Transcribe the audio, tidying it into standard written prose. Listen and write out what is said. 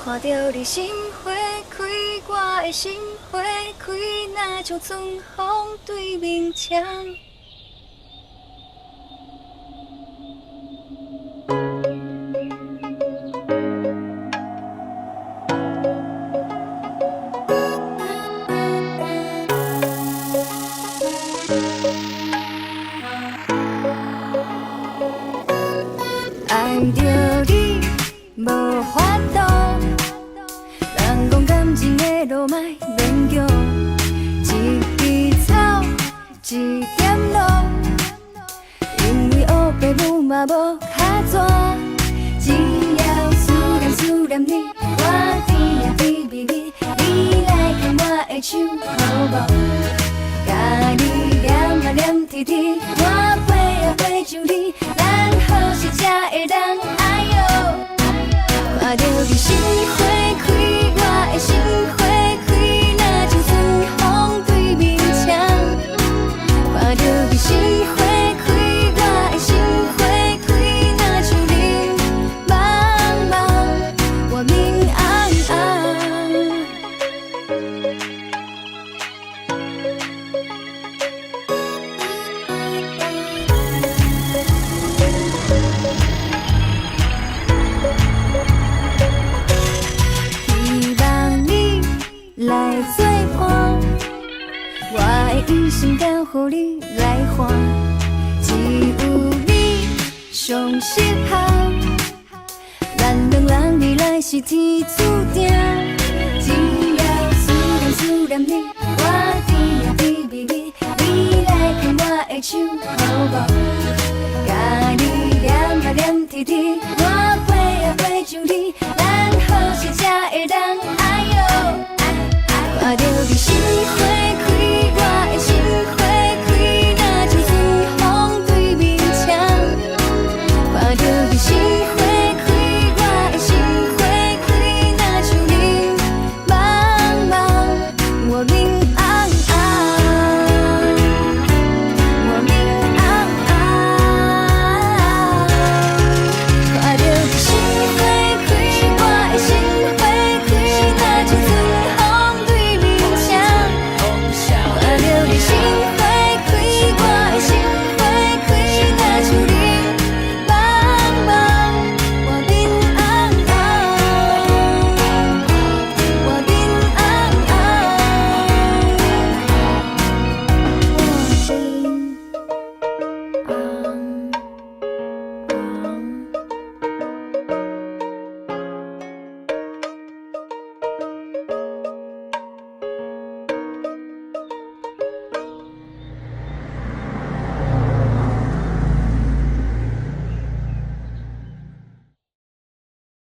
看到你心花开，我的心花开，若像春风对面墙。爱着你，无法度。人讲感情的路莫勉强，一枝草，一点露。因为黑爸母嘛无卡纸，只要思念你，我甜呀甜蜜蜜，你来牵我的手好无？甲你黏啊黏贴贴，我飞啊飞上你，咱好时才会当哎哟。看到你心花开，我的心花开，若像春风对面墙。看到你心花开，我的心花开，若像人茫茫，我明暗暗。希望你来作伴，我的一生交予你来换，只有你上适合。咱两人未来是天注定，只要思念你，我甜呀甜蜜蜜，你来牵我的手好无？甲你黏啊黏贴贴。